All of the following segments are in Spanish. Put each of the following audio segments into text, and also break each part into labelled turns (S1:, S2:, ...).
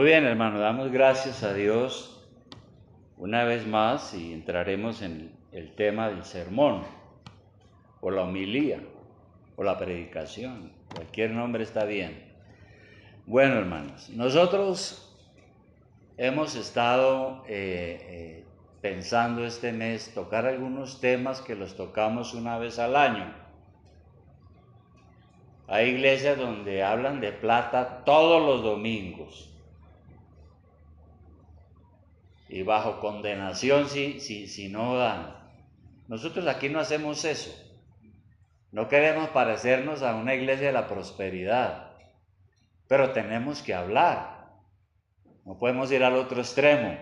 S1: Muy bien, hermano, damos gracias a Dios una vez más y entraremos en el tema del sermón, o la homilía, o la predicación. Cualquier nombre está bien. Bueno, hermanos, nosotros hemos estado pensando este mes tocar algunos temas que los tocamos una vez al año. Hay iglesias donde hablan de plata todos los domingos. Y bajo condenación si no dan. Nosotros aquí no hacemos eso. No queremos parecernos a una iglesia de la prosperidad, pero tenemos que hablar. No podemos ir al otro extremo.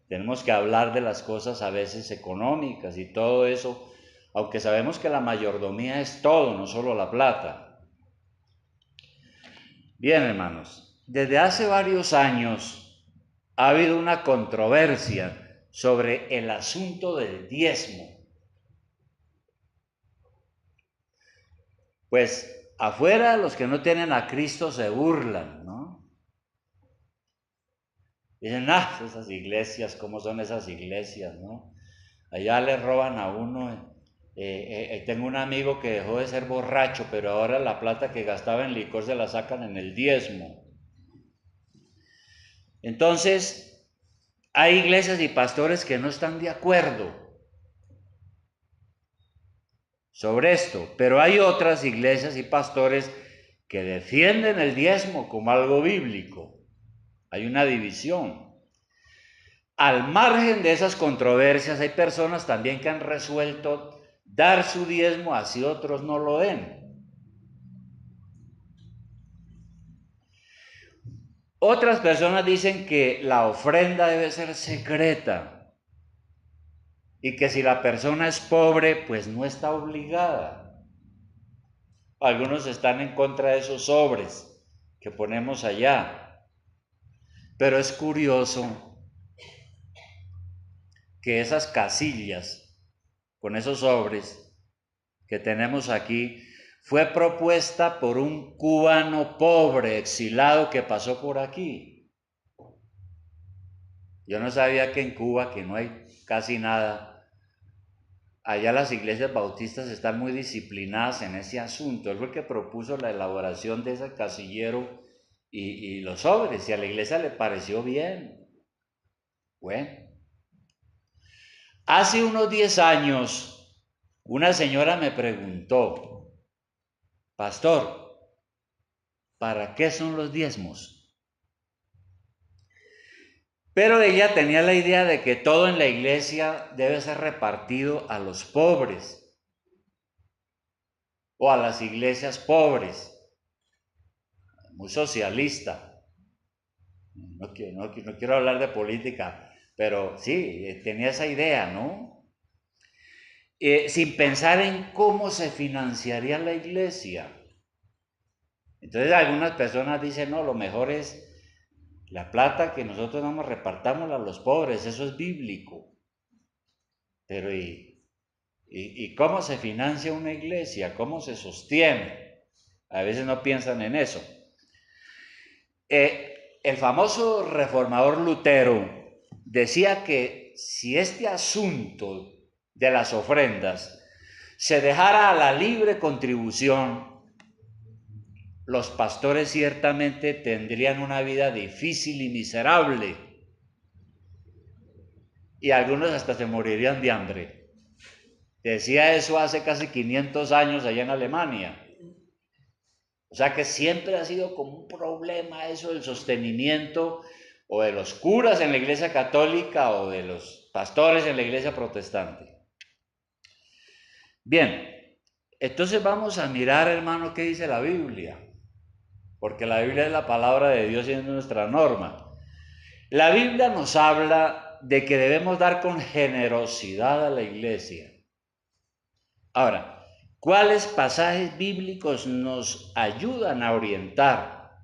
S1: Tenemos que hablar de las cosas a veces económicas y todo eso, aunque sabemos que la mayordomía es todo, no solo la plata. Bien, hermanos, desde hace varios años ha habido una controversia sobre el asunto del diezmo. Pues afuera los que no tienen a Cristo se burlan, ¿no? Dicen, esas iglesias, ¿cómo son esas iglesias, no? Allá le roban a uno. Tengo un amigo que dejó de ser borracho, pero ahora la plata que gastaba en licor se la sacan en el diezmo. Entonces, hay iglesias y pastores que no están de acuerdo sobre esto, pero hay otras iglesias y pastores que defienden el diezmo como algo bíblico. Hay una división. Al margen de esas controversias, hay personas también que han resuelto dar su diezmo así otros no lo den. Otras personas dicen que la ofrenda debe ser secreta y que si la persona es pobre, pues no está obligada. Algunos están en contra de esos sobres que ponemos allá. Pero es curioso que esas casillas con esos sobres que tenemos aquí fue propuesta por un cubano pobre, exilado, que pasó por aquí. Yo no sabía que en Cuba, que no hay casi nada, allá las iglesias bautistas están muy disciplinadas en ese asunto. Él fue el que propuso la elaboración de ese casillero y los sobres, y a la iglesia le pareció bien. Bueno, hace unos 10 años, una señora me preguntó, pastor, ¿para qué son los diezmos? Pero ella tenía la idea de que todo en la iglesia debe ser repartido a los pobres o a las iglesias pobres. Muy socialista. No quiero hablar de política, pero sí, tenía esa idea, ¿no? Sin pensar en cómo se financiaría la iglesia. Entonces algunas personas dicen, no, lo mejor es la plata que nosotros damos, repartámosla a los pobres, eso es bíblico. Pero ¿y cómo se financia una iglesia? ¿Cómo se sostiene? A veces no piensan en eso. El famoso reformador Lutero decía que si este asunto de las ofrendas se dejara a la libre contribución, los pastores ciertamente tendrían una vida difícil y miserable. Y algunos hasta se morirían de hambre. Decía eso hace casi 500 años allá en Alemania. O sea que siempre ha sido como un problema eso del sostenimiento o de los curas en la iglesia católica o de los pastores en la iglesia protestante. Bien, entonces vamos a mirar, hermano, qué dice la Biblia. Porque la Biblia es la palabra de Dios y es nuestra norma. La Biblia nos habla de que debemos dar con generosidad a la iglesia. Ahora, ¿cuáles pasajes bíblicos nos ayudan a orientar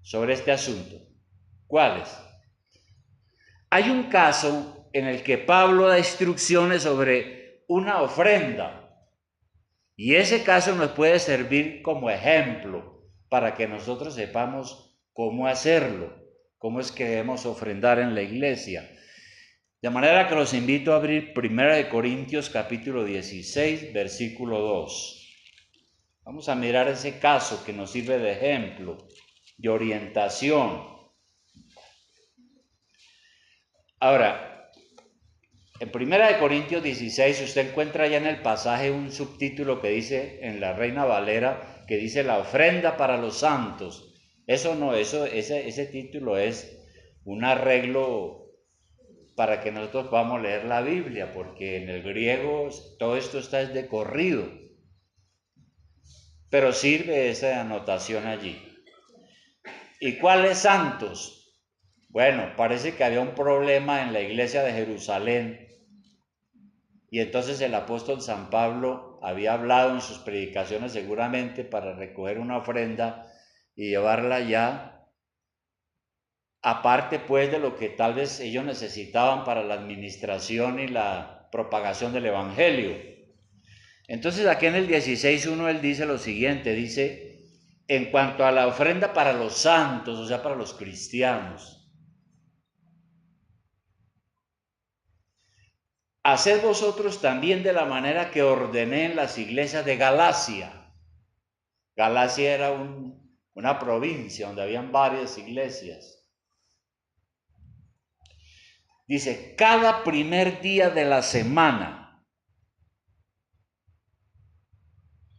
S1: sobre este asunto? ¿Cuáles? Hay un caso en el que Pablo da instrucciones sobre una ofrenda y ese caso nos puede servir como ejemplo para que nosotros sepamos cómo hacerlo, cómo es que debemos ofrendar en la iglesia. De manera que los invito a abrir 1 Corintios capítulo 16, versículo 2. Vamos a mirar ese caso que nos sirve de ejemplo, de orientación. Ahora, en 1 Corintios 16 usted encuentra ya en el pasaje un subtítulo que dice, en la Reina Valera, que dice la ofrenda para los santos. Ese título es un arreglo para que nosotros podamos leer la Biblia, porque en el griego todo esto está de corrido, pero sirve esa anotación allí. ¿Y cuáles santos? Bueno, parece que había un problema en la iglesia de Jerusalén, y entonces el apóstol San Pablo había hablado en sus predicaciones seguramente para recoger una ofrenda y llevarla ya, aparte pues de lo que tal vez ellos necesitaban para la administración y la propagación del evangelio. Entonces aquí en el 16:1 él dice lo siguiente, dice, en cuanto a la ofrenda para los santos, o sea, para los cristianos, haced vosotros también de la manera que ordené en las iglesias de Galacia. Galacia era una provincia donde habían varias iglesias. Dice, cada primer día de la semana,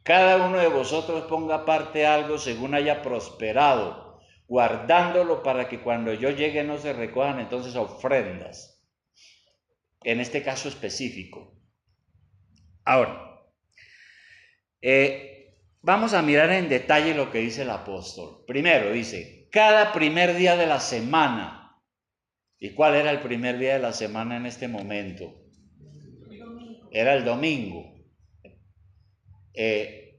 S1: cada uno de vosotros ponga aparte algo según haya prosperado, guardándolo para que cuando yo llegue no se recojan entonces ofrendas. En este caso específico. Ahora, vamos a mirar en detalle lo que dice el apóstol. Primero dice, cada primer día de la semana. ¿Y cuál era el primer día de la semana en este momento? Era el domingo. El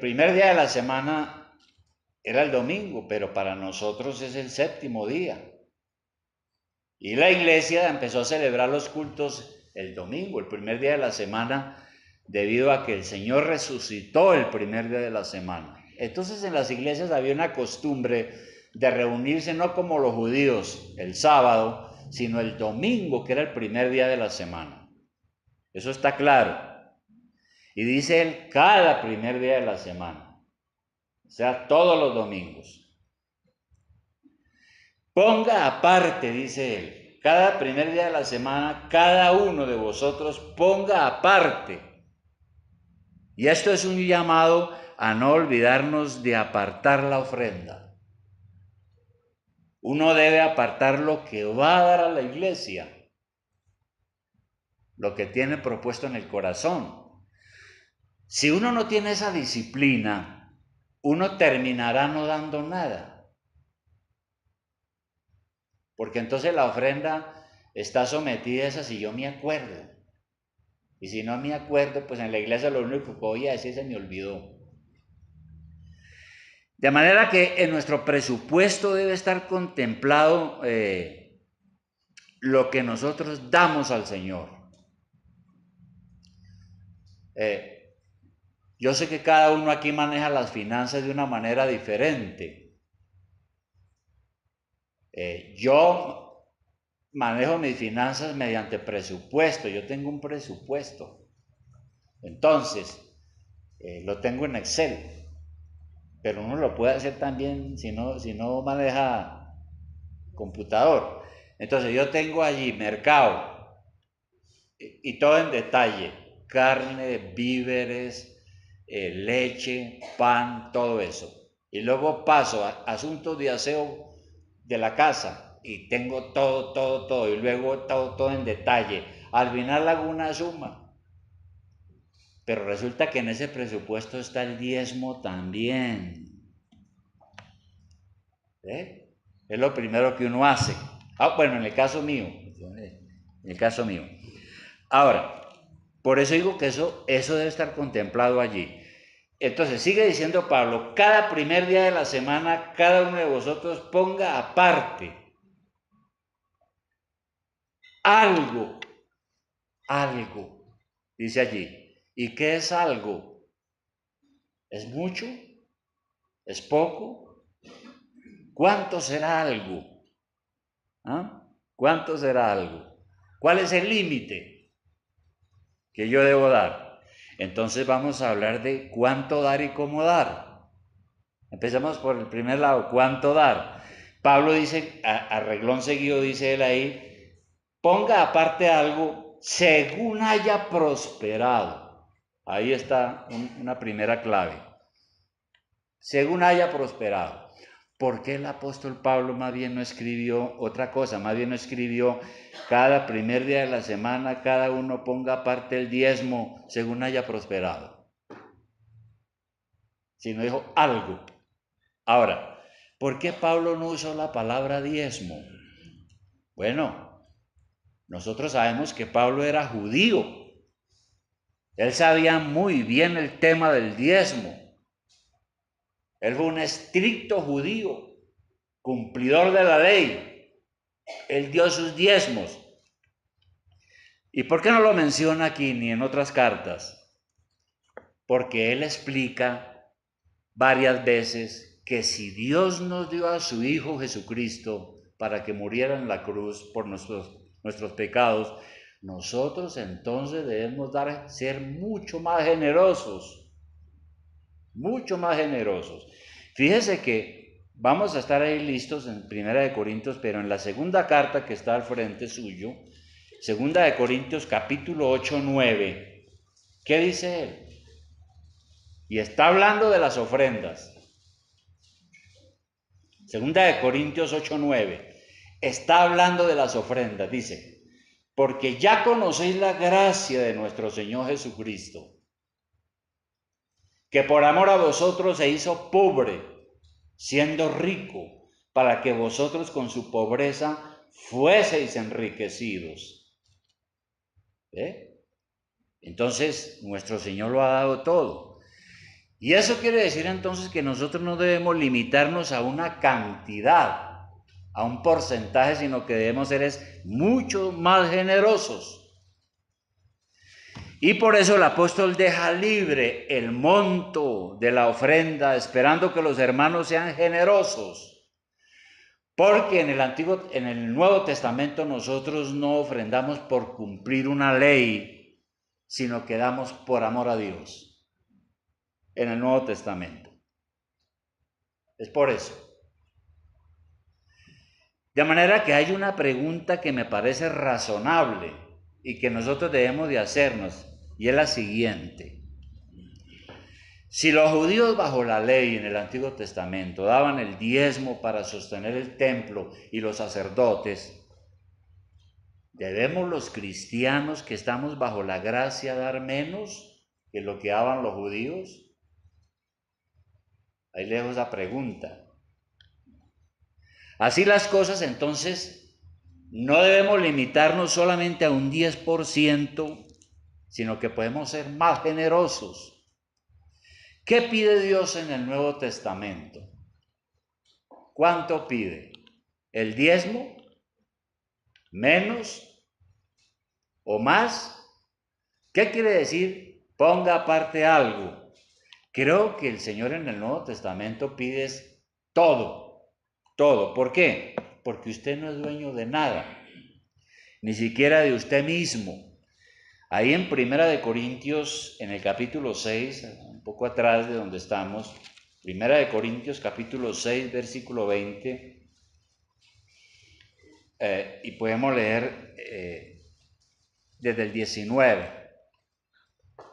S1: primer día de la semana era el domingo, pero para nosotros es el séptimo día. Y la iglesia empezó a celebrar los cultos el domingo, el primer día de la semana, debido a que el Señor resucitó el primer día de la semana. Entonces en las iglesias había una costumbre de reunirse no como los judíos el sábado, sino el domingo, que era el primer día de la semana. Eso está claro. Y dice él, cada primer día de la semana, o sea, todos los domingos. Ponga aparte, dice él, cada primer día de la semana, cada uno de vosotros ponga aparte. Y esto es un llamado a no olvidarnos de apartar la ofrenda. Uno debe apartar lo que va a dar a la iglesia, lo que tiene propuesto en el corazón. Si uno no tiene esa disciplina, uno terminará no dando nada. Porque entonces la ofrenda está sometida a esa si yo me acuerdo. Y si no me acuerdo, pues en la iglesia lo único que voy a decir se me olvidó. De manera que en nuestro presupuesto debe estar contemplado lo que nosotros damos al Señor. Yo sé que cada uno aquí maneja las finanzas de una manera diferente. Yo manejo mis finanzas mediante presupuesto. Yo tengo un presupuesto. Entonces, lo tengo en Excel. Pero uno lo puede hacer también si no maneja computador. Entonces yo tengo allí mercado y todo en detalle, carne, víveres, leche, pan, todo eso. Y luego paso a asuntos de aseo de la casa y tengo todo, y luego todo en detalle. Al final hago una suma, pero resulta que en ese presupuesto está el diezmo también. Es lo primero que uno hace. Bueno, en el caso mío. Ahora, por eso digo que eso debe estar contemplado allí. Entonces, sigue diciendo Pablo, cada primer día de la semana, cada uno de vosotros ponga aparte algo, dice allí. ¿Y qué es algo? ¿Es mucho? ¿Es poco? ¿Cuánto será algo? ¿Ah? ¿Cuánto será algo? ¿Cuál es el límite que yo debo dar? Entonces vamos a hablar de cuánto dar y cómo dar. Empecemos por el primer lado, ¿cuánto dar? Pablo dice, a reglón seguido dice él ahí, ponga aparte algo según haya prosperado. Ahí está una primera clave. Según haya prosperado. ¿Por qué el apóstol Pablo más bien no escribió otra cosa? Más bien no escribió cada primer día de la semana, cada uno ponga aparte el diezmo según haya prosperado. Sino dijo algo. Ahora, ¿por qué Pablo no usó la palabra diezmo? Bueno, nosotros sabemos que Pablo era judío. Él sabía muy bien el tema del diezmo. Él fue un estricto judío, cumplidor de la ley. Él dio sus diezmos. ¿Y por qué no lo menciona aquí ni en otras cartas? Porque él explica varias veces que si Dios nos dio a su Hijo Jesucristo para que muriera en la cruz por nuestros pecados, nosotros entonces debemos ser mucho más generosos, mucho más generosos. Fíjese que vamos a estar ahí listos en 1 Corintios, pero en la segunda carta que está al frente suyo, 2 Corintios capítulo 8, 9, ¿qué dice él? Y está hablando de las ofrendas. 2 Corintios 8, 9, está hablando de las ofrendas, dice, porque ya conocéis la gracia de nuestro Señor Jesucristo, que por amor a vosotros se hizo pobre, siendo rico, para que vosotros con su pobreza fueseis enriquecidos. Entonces, nuestro Señor lo ha dado todo. Y eso quiere decir entonces que nosotros no debemos limitarnos a una cantidad, a un porcentaje, sino que debemos ser mucho más generosos. Y por eso el apóstol deja libre el monto de la ofrenda, esperando que los hermanos sean generosos. Porque en el Nuevo Testamento nosotros no ofrendamos por cumplir una ley, sino que damos por amor a Dios. En el Nuevo Testamento. Es por eso. De manera que hay una pregunta que me parece razonable y que nosotros debemos de hacernos, y es la siguiente. Si los judíos bajo la ley en el Antiguo Testamento daban el diezmo para sostener el templo y los sacerdotes, ¿debemos los cristianos que estamos bajo la gracia dar menos que lo que daban los judíos? Ahí le dejo esa pregunta. Así las cosas, entonces, no debemos limitarnos solamente a un 10%, sino que podemos ser más generosos. ¿Qué pide Dios en el Nuevo Testamento? ¿Cuánto pide? ¿El diezmo? ¿Menos? ¿O más? ¿Qué quiere decir? Ponga aparte algo. Creo que el Señor en el Nuevo Testamento pide todo, todo. ¿Por qué? Porque usted no es dueño de nada, ni siquiera de usted mismo. Ahí en 1 Corintios, en el capítulo 6, un poco atrás de donde estamos, 1 Corintios capítulo 6, versículo 20, y podemos leer desde el 19,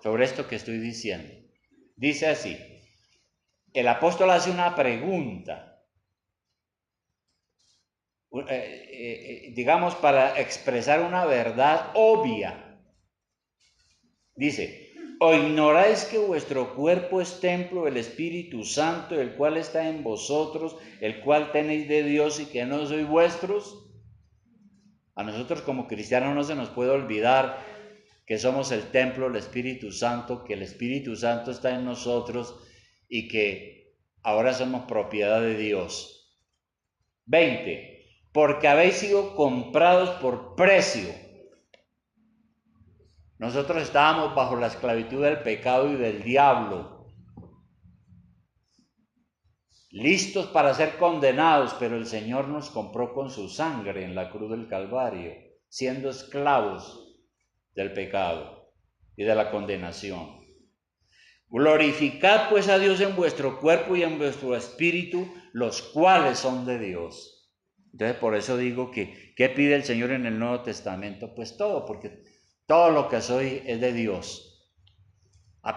S1: sobre esto que estoy diciendo. Dice así, el apóstol hace una pregunta, digamos para expresar una verdad obvia. Dice, ¿o ignoráis que vuestro cuerpo es templo del Espíritu Santo, el cual está en vosotros, el cual tenéis de Dios y que no sois vuestros? A nosotros como cristianos no se nos puede olvidar que somos el templo del Espíritu Santo, que el Espíritu Santo está en nosotros y que ahora somos propiedad de Dios. 20. Porque habéis sido comprados por precio. Nosotros estábamos bajo la esclavitud del pecado y del diablo. listos para ser condenados, pero el Señor nos compró con su sangre en la cruz del Calvario, siendo esclavos del pecado y de la condenación. Glorificad pues a Dios en vuestro cuerpo y en vuestro espíritu, los cuales son de Dios. Entonces por eso digo que, ¿qué pide el Señor en el Nuevo Testamento? Pues todo, porque todo lo que soy es de Dios.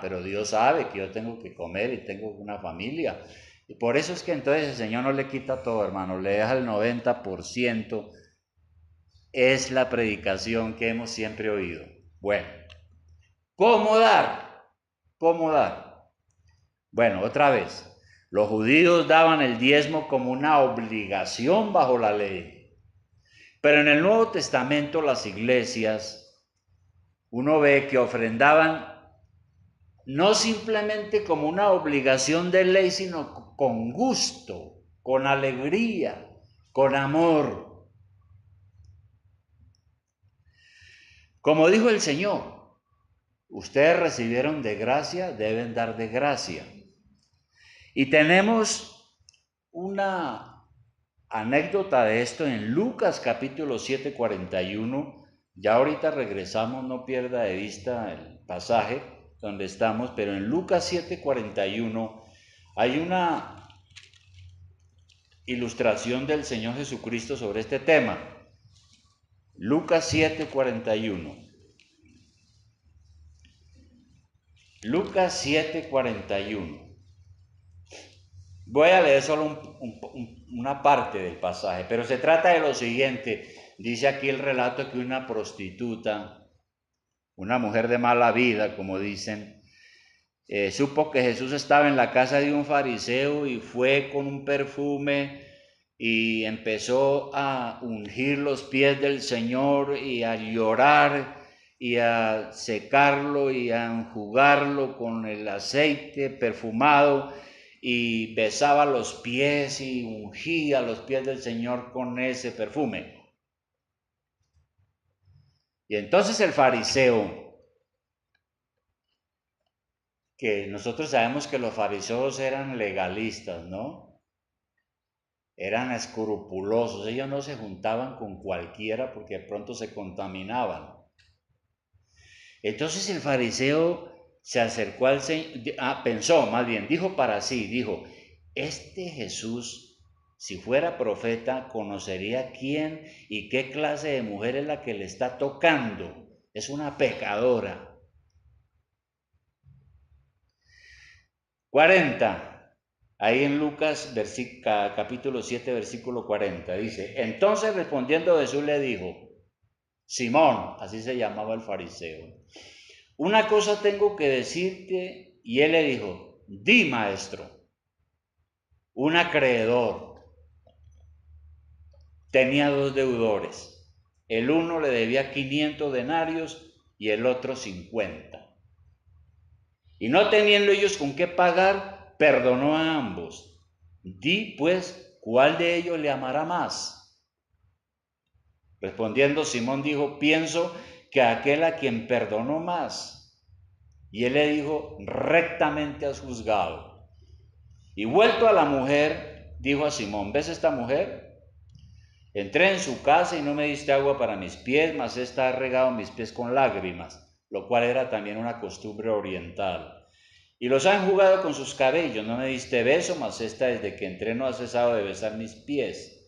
S1: Pero Dios sabe que yo tengo que comer y tengo una familia. Y por eso es que entonces el Señor no le quita todo, hermano, le deja el 90%. Es la predicación que hemos siempre oído. Bueno, ¿cómo dar? ¿Cómo dar? Bueno, otra vez, los judíos daban el diezmo como una obligación bajo la ley. Pero en el Nuevo Testamento las iglesias, uno ve que ofrendaban no simplemente como una obligación de ley, sino con gusto, con alegría, con amor. Como dijo el Señor, ustedes recibieron de gracia, deben dar de gracia. Y tenemos una anécdota de esto en Lucas capítulo 7, 41. Ya ahorita regresamos, no pierda de vista el pasaje donde estamos, pero en Lucas 7, 41 hay una ilustración del Señor Jesucristo sobre este tema. Lucas 7, 41. Lucas 7, 41. Voy a leer solo una parte del pasaje, pero se trata de lo siguiente. Dice aquí el relato que una prostituta, una mujer de mala vida, como dicen, supo que Jesús estaba en la casa de un fariseo y fue con un perfume y empezó a ungir los pies del Señor y a llorar y a secarlo y a enjugarlo con el aceite perfumado, y besaba los pies y ungía los pies del Señor con ese perfume. Y entonces el fariseo, que nosotros sabemos que los fariseos eran legalistas, ¿no? Eran escrupulosos, ellos no se juntaban con cualquiera porque de pronto se contaminaban. Entonces el fariseo se acercó al Señor, pensó, más bien, dijo para sí, dijo, este Jesús, si fuera profeta, conocería quién y qué clase de mujer es la que le está tocando. Es una pecadora. 40. Ahí en Lucas capítulo 7, versículo 40, dice, entonces respondiendo Jesús le dijo, Simón, así se llamaba el fariseo, una cosa tengo que decirte. Y él le dijo, di, maestro. Un acreedor tenía dos deudores. El uno le debía 500 denarios y el otro 50. Y no teniendo ellos con qué pagar, perdonó a ambos. Di, pues, ¿cuál de ellos le amará más? Respondiendo Simón dijo, pienso que aquel a quien perdonó más. Y él le dijo, rectamente has juzgado. Y vuelto a la mujer, dijo a Simón, ¿ves esta mujer? Entré en su casa y no me diste agua para mis pies, mas esta ha regado mis pies con lágrimas, lo cual era también una costumbre oriental. Y los ha enjugado con sus cabellos, no me diste beso, mas esta desde que entré no ha cesado de besar mis pies.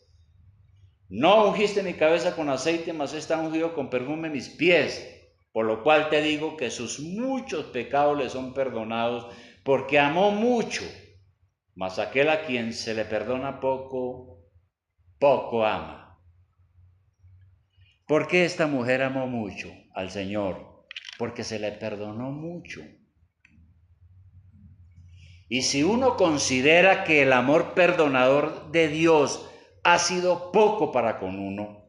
S1: No ungiste mi cabeza con aceite, mas esta ha ungido con perfume mis pies. Por lo cual te digo que sus muchos pecados le son perdonados, porque amó mucho. Mas aquel a quien se le perdona poco, poco ama. ¿Por qué esta mujer amó mucho al Señor? Porque se le perdonó mucho. Y si uno considera que el amor perdonador de Dios ha sido poco para con uno,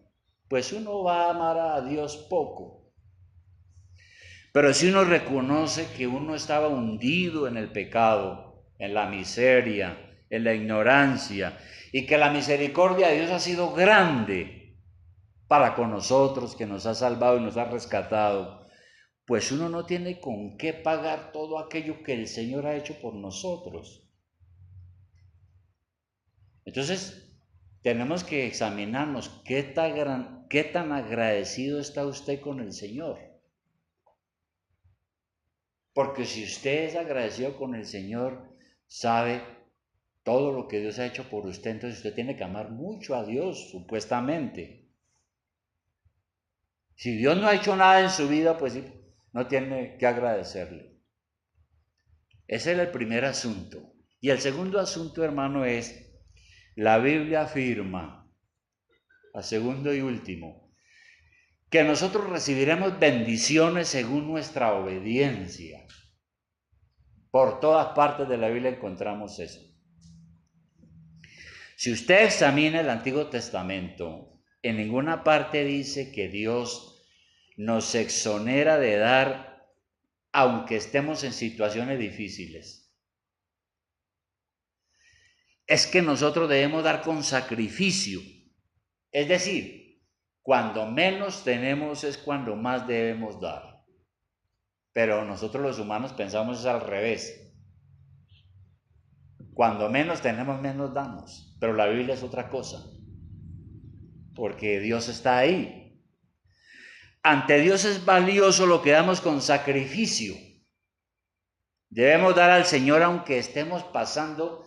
S1: pues uno va a amar a Dios poco. Pero si uno reconoce que uno estaba hundido en el pecado, en la miseria, en la ignorancia, y que la misericordia de Dios ha sido grande para con nosotros, que nos ha salvado y nos ha rescatado, pues uno no tiene con qué pagar todo aquello que el Señor ha hecho por nosotros. Entonces, tenemos que examinarnos qué tan agradecido está usted con el Señor. Porque si usted es agradecido con el Señor, sabe todo lo que Dios ha hecho por usted, entonces usted tiene que amar mucho a Dios, supuestamente. Si Dios no ha hecho nada en su vida, pues no tiene que agradecerle. Ese es el primer asunto. Y el segundo asunto, hermano, es, la Biblia afirma, a segundo y último, que nosotros recibiremos bendiciones según nuestra obediencia. Por todas partes de la Biblia encontramos eso. Si usted examina el Antiguo Testamento, en ninguna parte dice que Dios nos exonera de dar aunque estemos en situaciones difíciles. Es que nosotros debemos dar con sacrificio. Es decir, cuando menos tenemos es cuando más debemos dar. Pero nosotros los humanos pensamos es al revés. Cuando menos tenemos, menos damos. Pero la Biblia es otra cosa. Porque Dios está ahí. Ante Dios es valioso lo que damos con sacrificio. Debemos dar al Señor aunque estemos pasando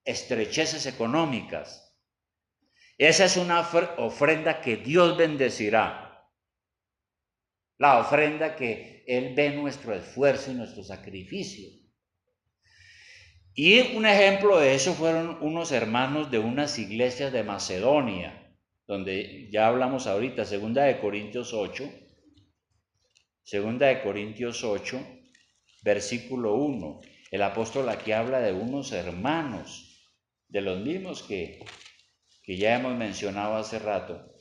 S1: estrecheces económicas. Esa es una ofrenda que Dios bendecirá. La ofrenda que Él ve nuestro esfuerzo y nuestro sacrificio. Y un ejemplo de eso fueron unos hermanos de unas iglesias de Macedonia, donde ya hablamos ahorita, Segunda de Corintios 8, versículo 1. El apóstol aquí habla de unos hermanos, de los mismos que ya hemos mencionado hace rato.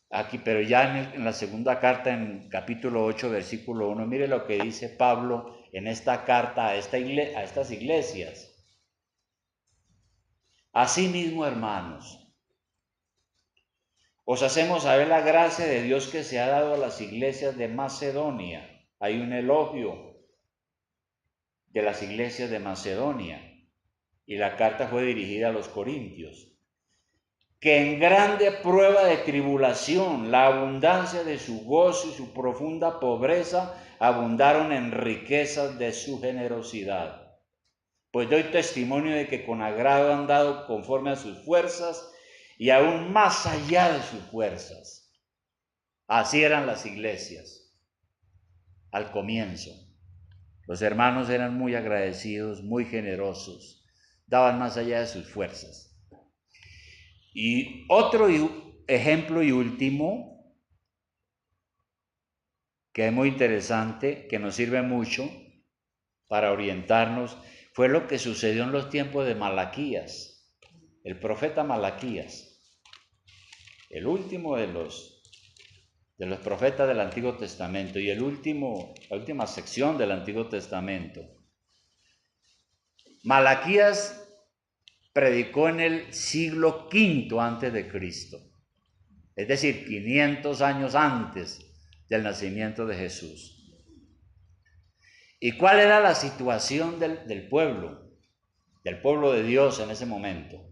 S1: Aquí, pero ya en la segunda carta, en capítulo 8, versículo 1, mire lo que dice Pablo en esta carta a estas iglesias. Asimismo, hermanos, os hacemos saber la gracia de Dios que se ha dado a las iglesias de Macedonia. Hay un elogio de las iglesias de Macedonia y la carta fue dirigida a los corintios. Que en grande prueba de tribulación, la abundancia de su gozo y su profunda pobreza abundaron en riquezas de su generosidad. Pues doy testimonio de que con agrado han dado conforme a sus fuerzas y aún más allá de sus fuerzas. Así eran las iglesias al comienzo. Los hermanos eran muy agradecidos, muy generosos, daban más allá de sus fuerzas. Y otro ejemplo y último, que es muy interesante, que nos sirve mucho para orientarnos, fue lo que sucedió en los tiempos de Malaquías, el profeta Malaquías, el último de los profetas del Antiguo Testamento y la última sección del Antiguo Testamento. Malaquías predicó en el siglo V antes de Cristo, es decir, 500 años antes del nacimiento de Jesús. ¿Y cuál era la situación del pueblo de Dios en ese momento?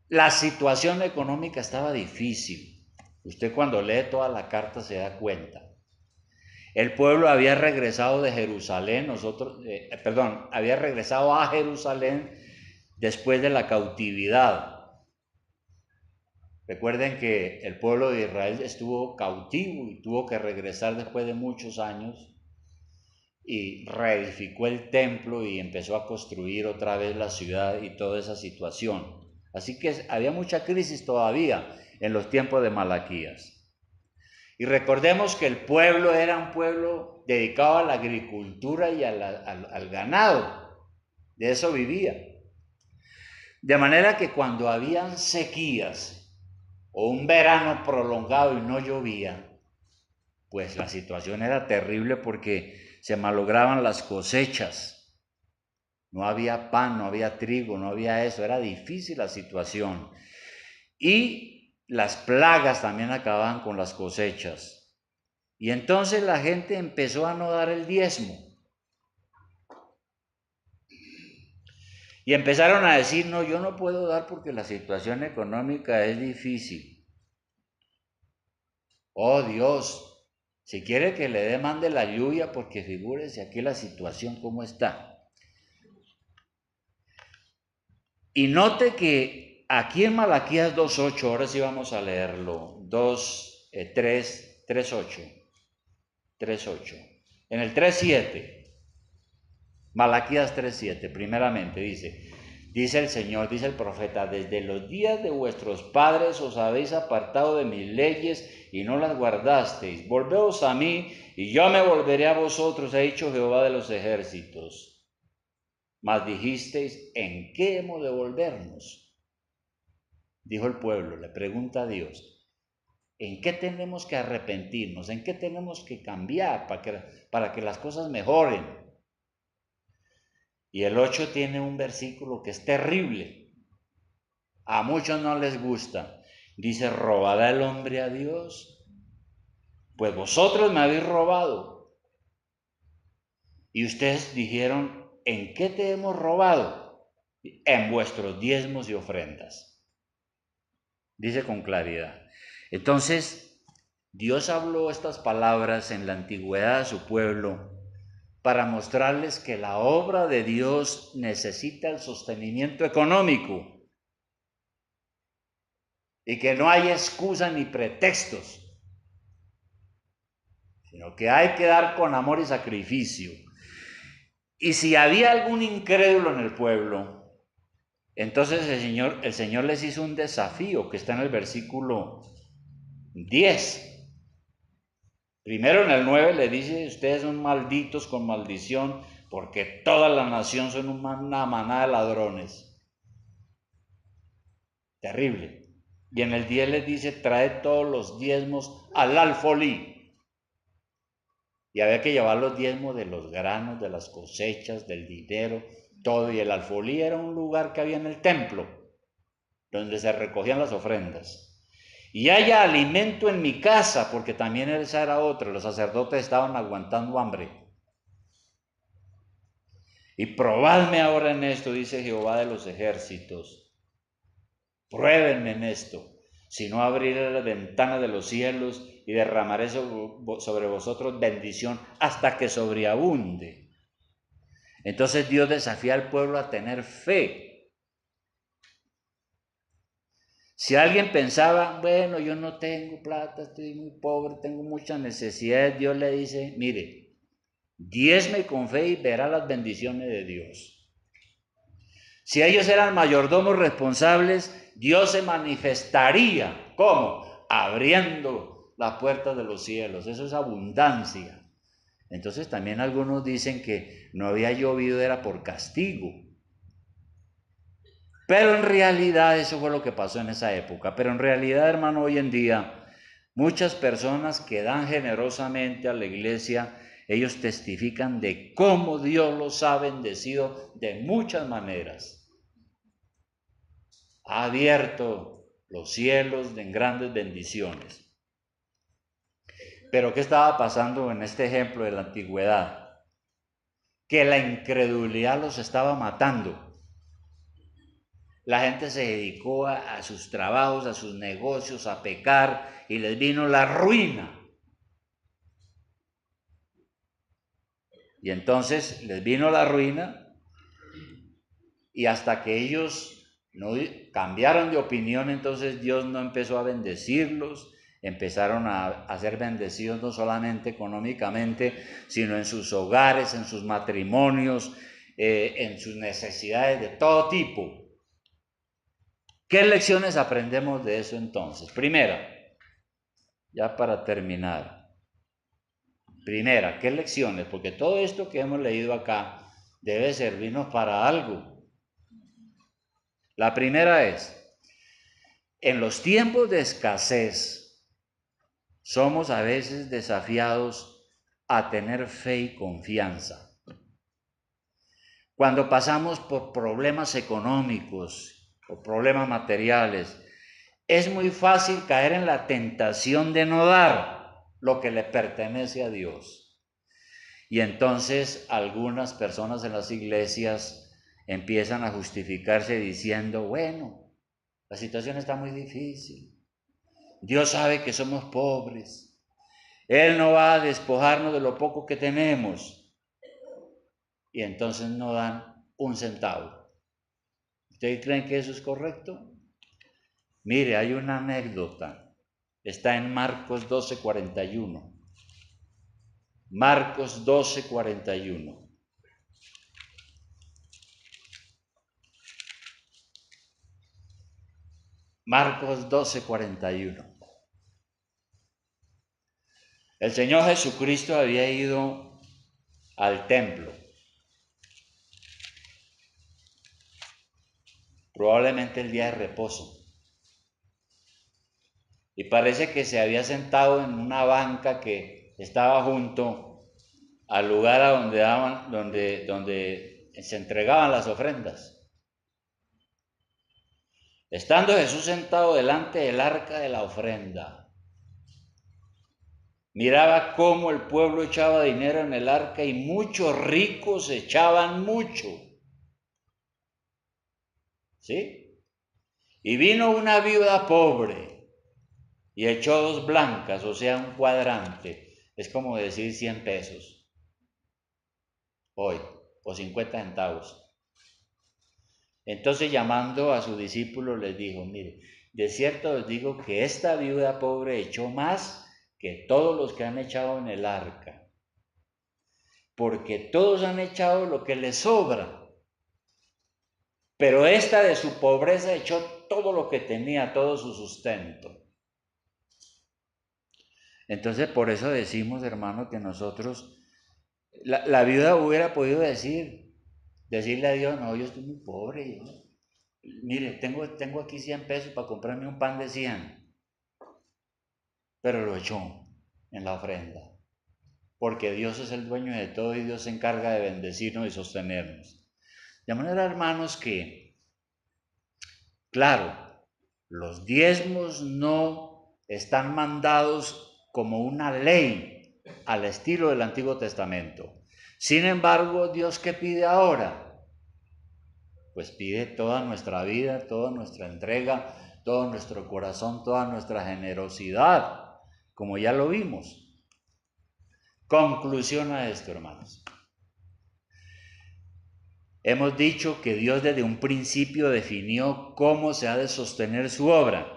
S1: La situación económica estaba difícil. Usted cuando lee toda la carta se da cuenta. El pueblo había regresado de Jerusalén, había regresado a Jerusalén después de la cautividad. Recuerden que el pueblo de Israel estuvo cautivo y tuvo que regresar después de muchos años y reedificó el templo y empezó a construir otra vez la ciudad y toda esa situación. Así que había mucha crisis todavía en los tiempos de Malaquías. Y recordemos que el pueblo era un pueblo dedicado a la agricultura y al ganado. De eso vivía. De manera que cuando habían sequías o un verano prolongado y no llovía, pues la situación era terrible porque se malograban las cosechas. No había pan, no había trigo, no había eso. Era difícil la situación. Y las plagas también acababan con las cosechas. Y entonces la gente empezó a no dar el diezmo. Y empezaron a decir, no, yo no puedo dar porque la situación económica es difícil. Oh Dios, si quiere que le dé, mande la lluvia, porque figúrese aquí la situación cómo está. Y note que aquí en Malaquías 2.8, ahora sí vamos a leerlo, 3.8. En el 3.7, Malaquías 3.7, primeramente dice el Señor, dice el profeta, desde los días de vuestros padres os habéis apartado de mis leyes y no las guardasteis. Volveos a mí y yo me volveré a vosotros, ha dicho Jehová de los ejércitos. Mas dijisteis, ¿en qué hemos de volvernos? Dijo el pueblo, le pregunta a Dios, ¿en qué tenemos que arrepentirnos? ¿En qué tenemos que cambiar para que las cosas mejoren? Y el 8 tiene un versículo que es terrible. A muchos no les gusta. Dice, ¿robará el hombre a Dios? Pues vosotros me habéis robado. Y ustedes dijeron, ¿en qué te hemos robado? En vuestros diezmos y ofrendas. Dice con claridad. Entonces, Dios habló estas palabras en la antigüedad a su pueblo para mostrarles que la obra de Dios necesita el sostenimiento económico y que no hay excusa ni pretextos, sino que hay que dar con amor y sacrificio. Y si había algún incrédulo en el pueblo, entonces el Señor les hizo un desafío que está en el versículo 10. Primero en el 9 le dice, ustedes son malditos con maldición, porque toda la nación son una manada de ladrones. Terrible. Y en el 10 les dice, trae todos los diezmos al alfolí. Y había que llevar los diezmos de los granos, de las cosechas, del dinero, todo. Y el alfolí era un lugar que había en el templo, donde se recogían las ofrendas. Y haya alimento en mi casa, porque también esa era otra, los sacerdotes estaban aguantando hambre. Y probadme ahora en esto, dice Jehová de los ejércitos. Pruébenme en esto. Si no, abriré las ventanas de los cielos y derramaré sobre vosotros bendición hasta que sobreabunde. Entonces Dios desafía al pueblo a tener fe. Si alguien pensaba, bueno, yo no tengo plata, estoy muy pobre, tengo muchas necesidades, Dios le dice, mire, diezme con fe y verá las bendiciones de Dios. Si ellos eran mayordomos responsables, Dios se manifestaría. ¿Cómo? Abriendo las puertas de los cielos. Eso es abundancia. Entonces también algunos dicen que no había llovido, era por castigo. Pero en realidad eso fue lo que pasó en esa época. Pero en realidad, hermano, hoy en día, muchas personas que dan generosamente a la iglesia, ellos testifican de cómo Dios los ha bendecido de muchas maneras. Ha abierto los cielos en grandes bendiciones. Pero ¿qué estaba pasando en este ejemplo de la antigüedad? Que la incredulidad los estaba matando. La gente se dedicó a sus trabajos, a sus negocios, a pecar, y les vino la ruina. Y entonces les vino la ruina, y hasta que ellos no cambiaron de opinión, entonces Dios no empezó a bendecirlos, empezaron a ser bendecidos no solamente económicamente, sino en sus hogares, en sus matrimonios, en sus necesidades de todo tipo. ¿Qué lecciones aprendemos de eso entonces? Primera, ya para terminar. Primera, ¿qué lecciones? Porque todo esto que hemos leído acá debe servirnos para algo. La primera es, en los tiempos de escasez, somos a veces desafiados a tener fe y confianza. Cuando pasamos por problemas económicos o problemas materiales, es muy fácil caer en la tentación de no dar lo que le pertenece a Dios. Y entonces algunas personas en las iglesias empiezan a justificarse diciendo, bueno, la situación está muy difícil. Dios sabe que somos pobres. Él no va a despojarnos de lo poco que tenemos. Y entonces no dan un centavo. ¿Ustedes creen que eso es correcto? Mire, hay una anécdota. Está en Marcos 12:41. Marcos 12:41. Marcos 12:41. El Señor Jesucristo había ido al templo. Probablemente el día de reposo. Y parece que se había sentado en una banca que estaba junto al lugar a donde se entregaban las ofrendas. Estando Jesús sentado delante del arca de la ofrenda, miraba cómo el pueblo echaba dinero en el arca y muchos ricos echaban mucho. ¿Sí? Y vino una viuda pobre y echó 2 blancas, o sea, un cuadrante. Es como decir 100 pesos hoy, o 50 centavos. Entonces, llamando a sus discípulos, les dijo, mire, de cierto os digo que esta viuda pobre echó más que todos los que han echado en el arca, porque todos han echado lo que les sobra, pero esta de su pobreza echó todo lo que tenía, todo su sustento. Entonces, por eso decimos, hermano, que nosotros, la viuda hubiera podido decirle a Dios, no, yo estoy muy pobre, mire, tengo aquí 100 pesos para comprarme un pan de 100, pero lo echó en la ofrenda, porque Dios es el dueño de todo y Dios se encarga de bendecirnos y sostenernos. De manera, hermanos, que, claro, los diezmos no están mandados como una ley al estilo del Antiguo Testamento. Sin embargo, ¿Dios qué pide ahora? Pues pide toda nuestra vida, toda nuestra entrega, todo nuestro corazón, toda nuestra generosidad, como ya lo vimos. Conclusión a esto, hermanos. Hemos dicho que Dios desde un principio definió cómo se ha de sostener su obra.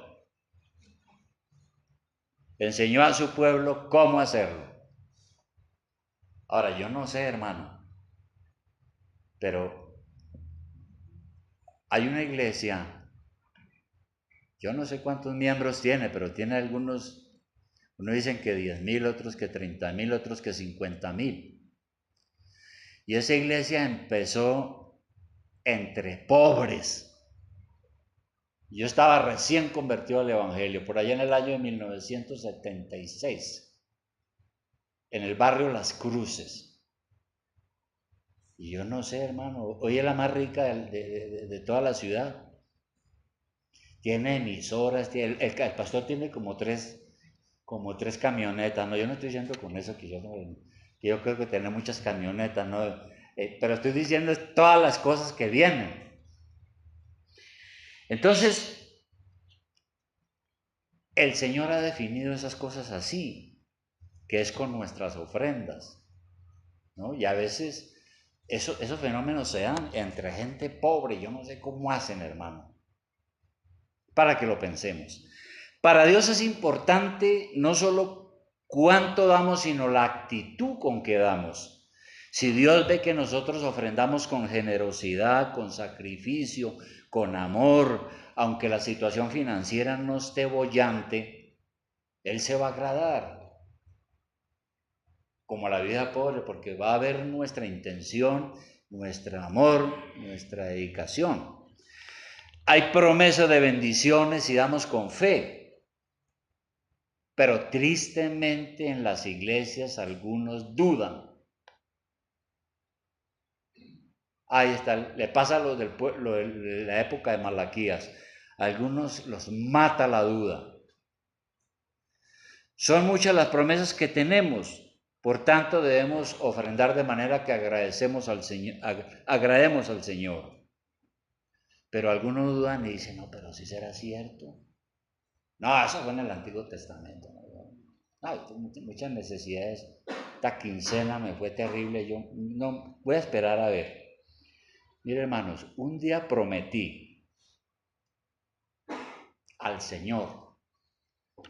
S1: Enseñó a su pueblo cómo hacerlo. Ahora, yo no sé, hermano, pero hay una iglesia, yo no sé cuántos miembros tiene, pero tiene algunos, unos dicen que 10,000, otros que 30,000, otros que 50,000. Y esa iglesia empezó entre pobres. Yo estaba recién convertido al Evangelio, por allá en el año de 1976, en el barrio Las Cruces. Y yo no sé, hermano, hoy es la más rica de toda la ciudad. Tiene emisoras, el pastor tiene como tres camionetas, ¿no? Yo no estoy diciendo con eso que yo creo que tiene muchas camionetas, ¿no? Pero estoy diciendo todas las cosas que vienen. Entonces, el Señor ha definido esas cosas así, que es con nuestras ofrendas, ¿no? Y a veces esos fenómenos se dan entre gente pobre, yo no sé cómo hacen, hermano, para que lo pensemos. Para Dios es importante no solo cuánto damos, sino la actitud con que damos. Si Dios ve que nosotros ofrendamos con generosidad, con sacrificio, con amor, aunque la situación financiera no esté boyante, Él se va a agradar. Como la vida pobre, porque va a ver nuestra intención, nuestro amor, nuestra dedicación. Hay promesa de bendiciones si damos con fe, pero tristemente en las iglesias algunos dudan. Ahí está, le pasa lo de la época de Malaquías. A algunos los mata la duda. Son muchas las promesas que tenemos, por tanto debemos ofrendar de manera que agrademos al Señor. Pero algunos dudan y dicen, no, pero sí será cierto. No, eso fue en el Antiguo Testamento. Ay, muchas necesidades. Esta quincena me fue terrible. Yo no voy a esperar a ver. Mire, hermanos, un día prometí al Señor.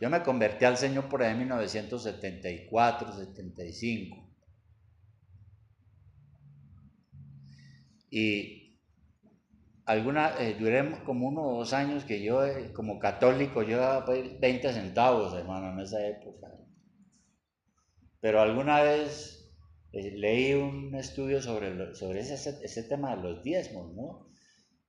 S1: Yo me convertí al Señor por ahí en 1974, 75. Y duré como 1 o 2 años que yo, como católico, yo daba 20 centavos, hermano, en esa época. Pero alguna vez leí un estudio sobre ese tema de los diezmos, ¿no?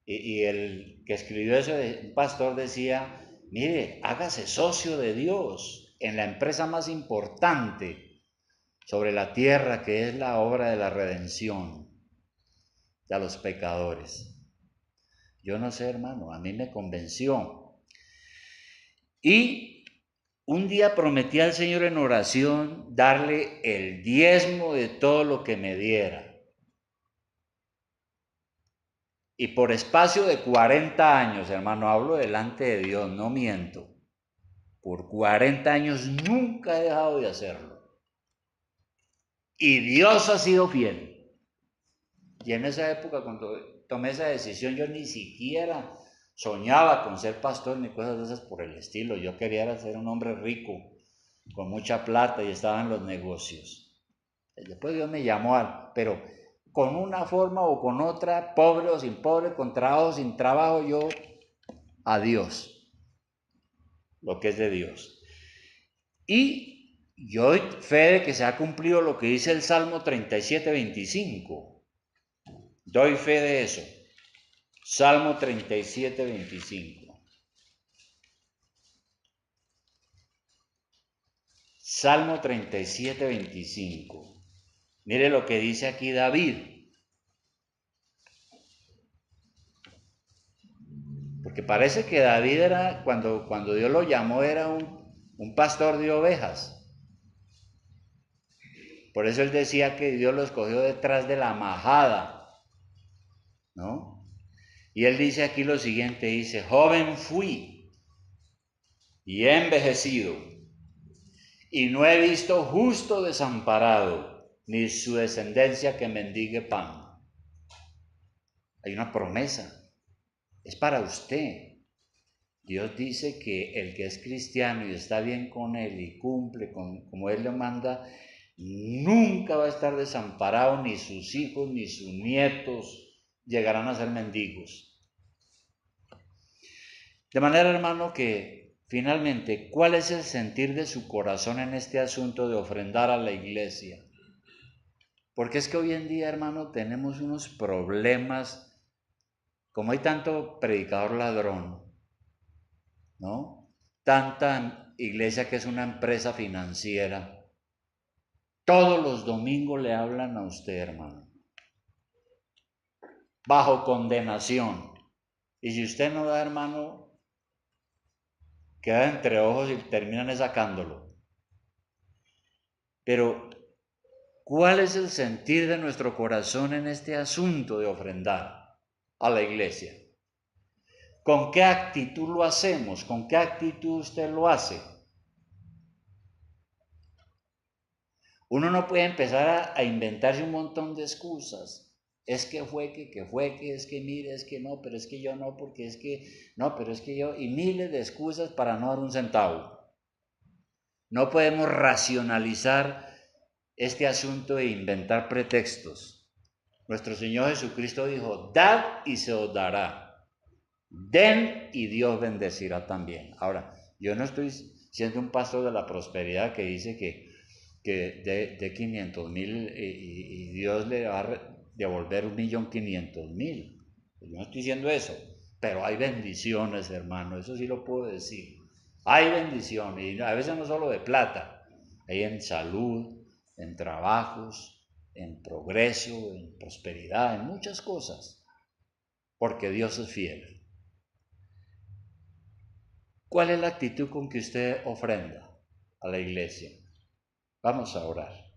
S1: Y el que escribió eso, un pastor, decía, mire, hágase socio de Dios en la empresa más importante sobre la tierra, que es la obra de la redención de los pecadores. Yo no sé, hermano, a mí me convenció. Y un día prometí al Señor en oración darle el diezmo de todo lo que me diera. Y por espacio de 40 años, hermano, hablo delante de Dios, no miento. Por 40 años nunca he dejado de hacerlo. Y Dios ha sido fiel. Y en esa época, cuando tomé esa decisión, yo ni siquiera soñaba con ser pastor ni cosas de esas por el estilo. Yo quería ser un hombre rico, con mucha plata, y estaba en los negocios. Después Dios me llamó, pero con una forma o con otra, pobre o sin pobre, con trabajo o sin trabajo, yo a Dios, lo que es de Dios. Y yo doy fe de que se ha cumplido lo que dice el Salmo 37:25. Doy fe de eso. Salmo 37:25. Salmo 37:25. Mire lo que dice aquí David. Porque parece que David era, cuando Dios lo llamó, era un pastor de ovejas. Por eso él decía que Dios lo escogió detrás de la majada, ¿no? Y él dice aquí lo siguiente, dice, joven fui y he envejecido, y no he visto justo desamparado, ni su descendencia que mendigue pan. Hay una promesa, es para usted. Dios dice que el que es cristiano y está bien con él y cumple como él le manda, nunca va a estar desamparado, ni sus hijos ni sus nietos llegarán a ser mendigos. De manera, hermano, que finalmente, ¿cuál es el sentir de su corazón en este asunto de ofrendar a la iglesia? Porque es que hoy en día, hermano, tenemos unos problemas, como hay tanto predicador ladrón, ¿no? Tanta iglesia que es una empresa financiera. Todos los domingos le hablan a usted, hermano, bajo condenación. Y si usted no da, hermano, queda entre ojos y terminan sacándolo. Pero, ¿cuál es el sentir de nuestro corazón en este asunto de ofrendar a la iglesia? ¿Con qué actitud lo hacemos? ¿Con qué actitud usted lo hace? Uno no puede empezar a inventarse un montón de excusas. Es que fue que, es que mire, es que no, pero es que yo no, porque es que, no, pero es que yo, y miles de excusas para no dar un centavo. No podemos racionalizar este asunto e inventar pretextos. Nuestro Señor Jesucristo dijo, dad y se os dará. Den y Dios bendecirá también. Ahora, yo no estoy siendo un pastor de la prosperidad que dice que de 500,000 y Dios le va a devolver 1,500,000. Yo no estoy diciendo eso, pero hay bendiciones, hermano, eso sí lo puedo decir. Hay bendiciones, y a veces no solo de plata, hay en salud, en trabajos, en progreso, en prosperidad, en muchas cosas, porque Dios es fiel. ¿Cuál es la actitud con que usted ofrenda a la iglesia? Vamos a orar.